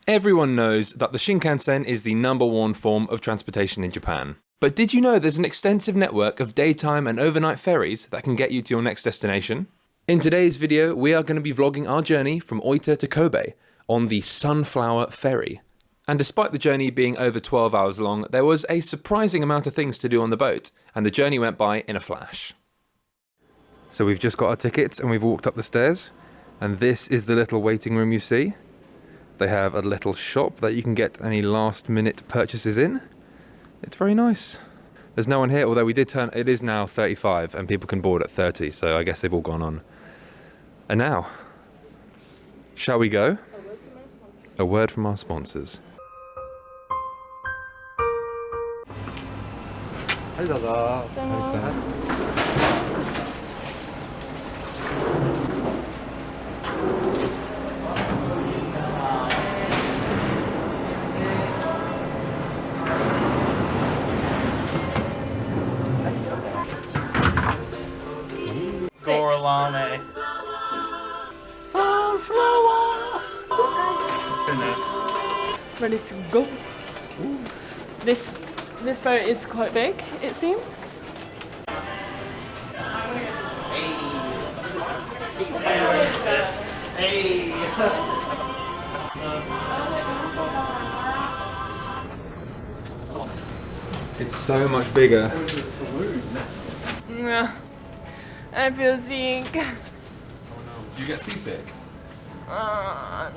Everyone knows that the Shinkansen is the #1 form of transportation in Japan. But did you know there's an extensive network of daytime and overnight ferries that can get you to your next destination? In today's video, we are going to be vlogging our journey from Oita to Kobe on the Sunflower Ferry. And despite the journey being over 12 hours long, there was a surprising amount of things to do on the boat, and the journey went by in a flash. So we've just got our tickets and we've walked up the stairs, and this is the little waiting room you see. They have a little shop that you can get any last minute purchases in. It's very nice. There's no one here, although it is now 35 and people can board at 30, so I guess they've all gone on. And now, shall we go? A word from our sponsors. Hi, Gorlame. Sunflower. Goodness. Ready to go. This boat is quite big, it seems. Hey. It's so much bigger. I feel sick. Oh no. Do you get seasick?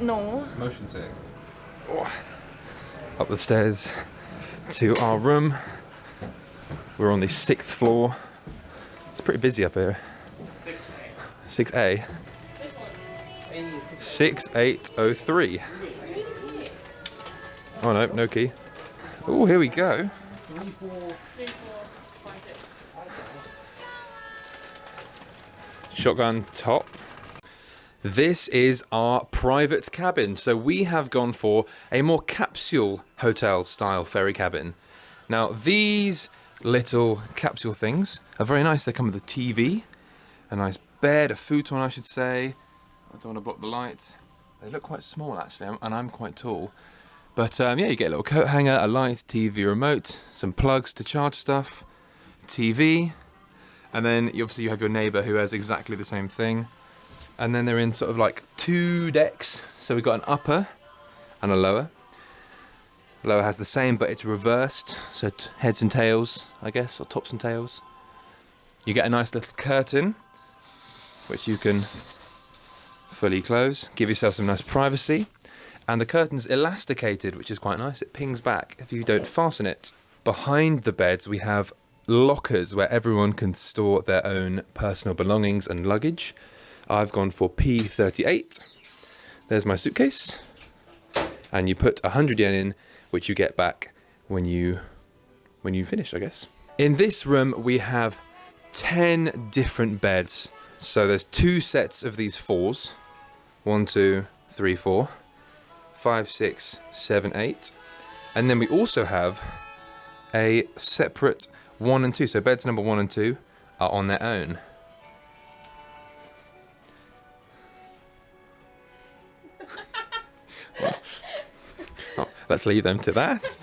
No. Motion sick. Oh. Up the stairs to our room. We're on the 6th floor. It's pretty busy up here. 6A. 6803. Oh no, no key. Oh, here we go. Shotgun top. This is our private cabin. So we have gone for a more capsule hotel style ferry cabin. Now these little capsule things are very nice. They come with a TV, a nice bed, a futon I should say. I don't want to block the light. They look quite small actually, and I'm quite tall. But yeah, you get a little coat hanger, a light, TV remote, some plugs to charge stuff, TV, and then obviously you have your neighbour who has exactly the same thing. And then they're in sort of like 2 decks. So we've got an upper and a lower. Lower has the same, but it's reversed. So heads and tails, I guess, or tops and tails. You get a nice little curtain, which you can fully close. Give yourself some nice privacy. And the curtain's elasticated, which is quite nice. It pings back if you don't fasten it. Behind the beds, we have lockers where everyone can store their own personal belongings and luggage. I've gone for P38. There's my suitcase. And you put 100 yen in, which you get back when you finish, I guess. In this room, we have 10 different beds. So there's 2 sets of these 4s. 1, 2, 3, 4. 5, 6, 7, 8. And then we also have a separate 1 and 2. So beds number 1 and 2 are on their own. Well, let's leave them to that.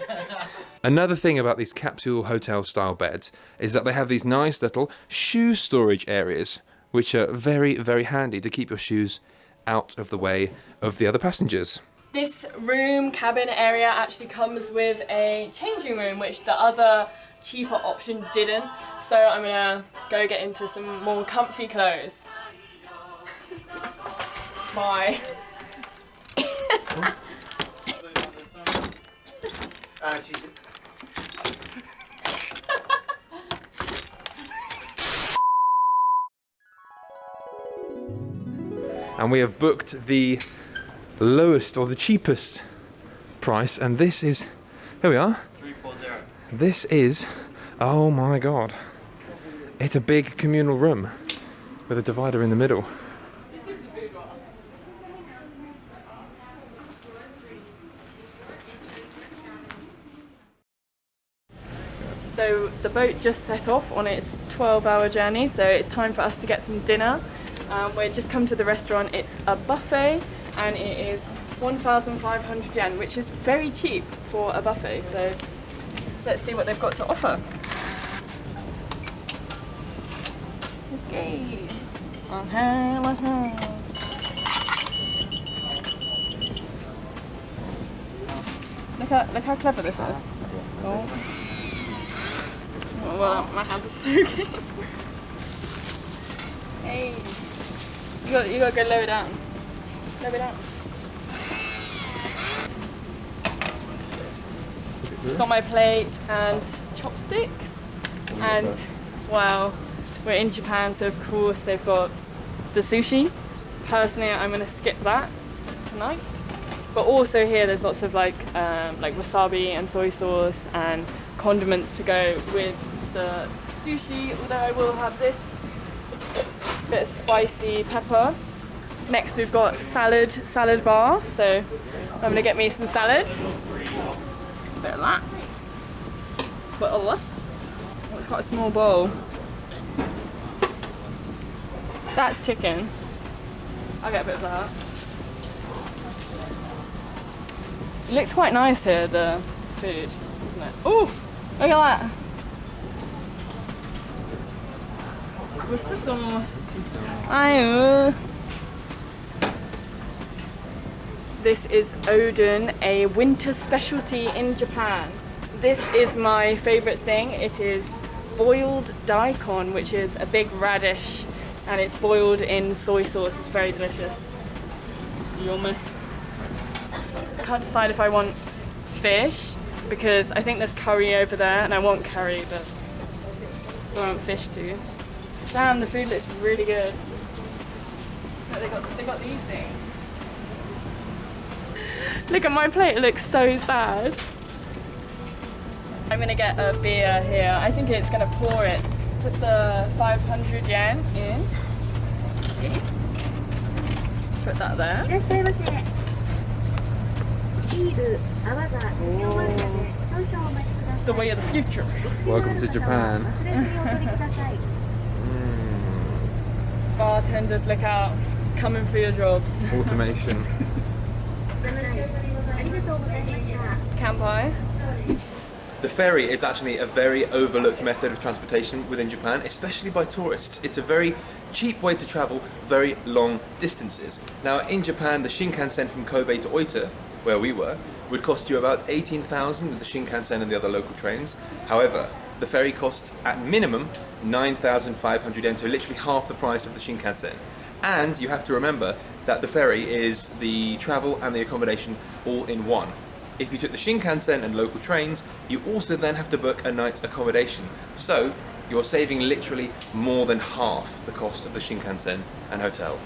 Another thing about these capsule hotel style beds is that they have these nice little shoe storage areas, which are very, very handy to keep your shoes out of the way of the other passengers. This room cabin area actually comes with a changing room, which the other cheaper option didn't. So I'm gonna go get into some more comfy clothes. Bye. And we have booked the lowest or the cheapest price, and this is, here we are. 340. This is, oh my god, it's a big communal room with a divider in the middle. This is the big one. So the boat just set off on its 12-hour journey, so it's time for us to get some dinner. We've just come to the restaurant. It's a buffet and it is 1,500 yen, which is very cheap for a buffet. So let's see what they've got to offer. Okay. Look how clever this is. Oh. Well, my hands are soaking. Hey. You gotta go lower down. Lower down. Got my plate and chopsticks. And wow, we're in Japan, so of course they've got the sushi. Personally, I'm gonna skip that tonight. But also here, there's lots of like wasabi and soy sauce and condiments to go with the sushi. Although I will have this bit of spicy pepper. Next, we've got salad bar. So I'm gonna get me some salad. A bit of that. Bit of this. Oh, it's quite a small bowl. That's chicken. I'll get a bit of that. It looks quite nice here, the food, doesn't it? Oh, look at that. Worcester sauce. This is Odin, a winter specialty in Japan. This is my favourite thing. It is boiled daikon, which is a big radish, and it's boiled in soy sauce. It's very delicious. Yummy. I can't decide if I want fish, because I think there's curry over there, and I want curry, but I want fish too. Damn, the food looks really good. They got these things. Look at my plate, it looks so sad. I'm gonna get a beer here. I think it's gonna pour it. Put the 500 yen in. Put that there. The way of the future. Welcome to Japan. Bartenders, look out. Coming for your jobs. Automation. Kanpai. The ferry is actually a very overlooked method of transportation within Japan, especially by tourists. It's a very cheap way to travel very long distances. Now in Japan, the Shinkansen from Kobe to Oita, where we were, would cost you about 18,000 with the Shinkansen and the other local trains. However, the ferry costs at minimum 9,500 yen, so literally half the price of the Shinkansen. And you have to remember that the ferry is the travel and the accommodation all in one. If you took the Shinkansen and local trains, you also then have to book a night's accommodation. So you're saving literally more than half the cost of the Shinkansen and hotel.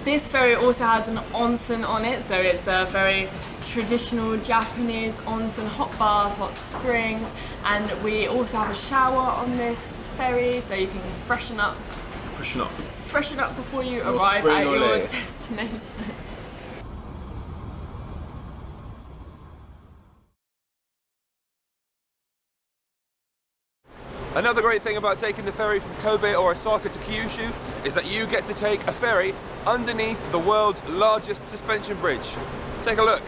This ferry also has an onsen on it, so it's a very traditional Japanese onsen, hot bath, hot springs, and we also have a shower on this ferry, so you can freshen up before you arrive at your destination. Another great thing about taking the ferry from Kobe or Osaka to Kyushu is that you get to take a ferry underneath the world's largest suspension bridge. Take a look.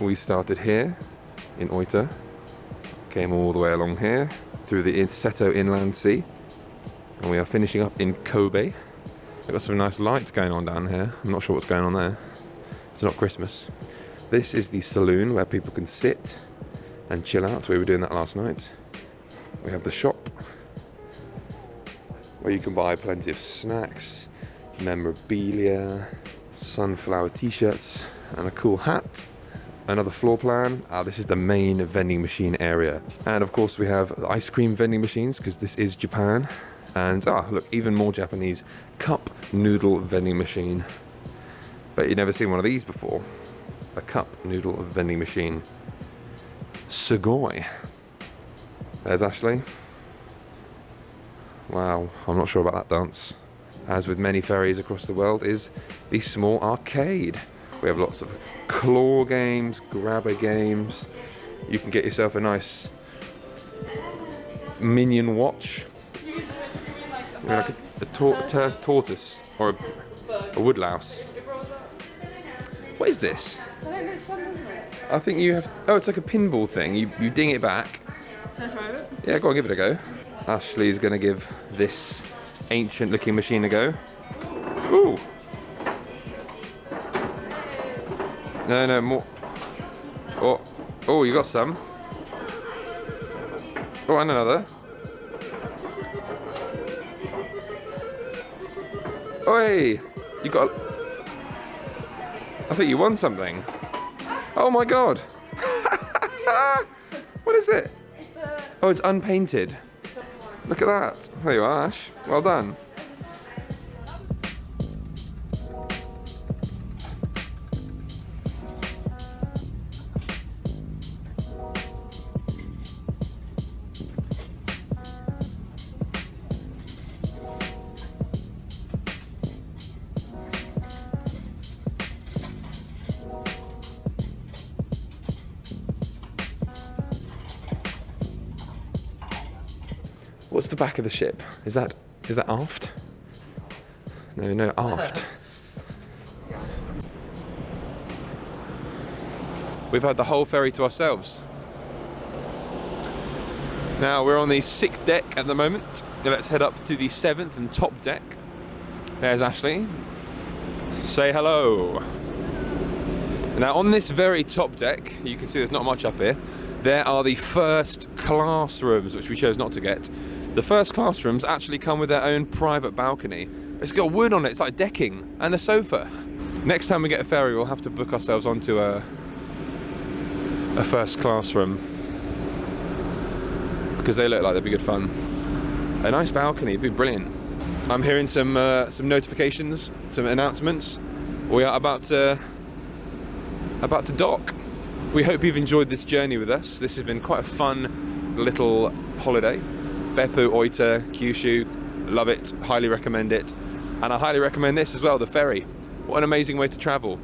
We started here in Oita, came all the way along here through the Seto Inland Sea, and we are finishing up in Kobe. We've got some nice lights going on down here. I'm not sure what's going on there. It's not Christmas. This is the saloon where people can sit and chill out. We were doing that last night. We have the shop where you can buy plenty of snacks, memorabilia, sunflower t-shirts, and a cool hat. Another floor plan. This is the main vending machine area. And of course we have ice cream vending machines because this is Japan. And look, even more Japanese cup noodle vending machine. Bet you've never seen one of these before. A cup noodle vending machine. Sugoi. There's Ashley. Wow, I'm not sure about that dance. As with many ferries across the world is the small arcade. We have lots of claw games, grabber games. You can get yourself a nice minion watch. You mean Like a tortoise or a woodlouse. What is this? I don't know, it's fun, isn't it? I think you have. Oh, it's like a pinball thing. You ding it back. Can I try it? Yeah, go on, give it a go. Ashley's gonna give this ancient-looking machine a go. Ooh. No, more. Oh, you got some. Oh, and another. Oi! You got. I think you won something. Oh my god! What is it? Oh, it's unpainted. Look at that. There you are, Ash. Well done. What's the back of the ship? Is that aft? No, aft. We've had the whole ferry to ourselves. Now we're on the 6th deck at the moment. Now let's head up to the 7th and top deck. There's Ashley. Say hello. Now on this very top deck, you can see there's not much up here. There are the first class rooms, which we chose not to get. The first classrooms actually come with their own private balcony. It's got wood on it, it's like decking, and a sofa. Next time we get a ferry, we'll have to book ourselves onto a first class room, because they look like they'd be good fun. A nice balcony, it'd be brilliant. I'm hearing some notifications, some announcements. We are about to dock. We hope you've enjoyed this journey with us. This has been quite a fun little holiday. Beppu, Oita, Kyushu, love it, highly recommend it. And I highly recommend this as well, the ferry. What an amazing way to travel.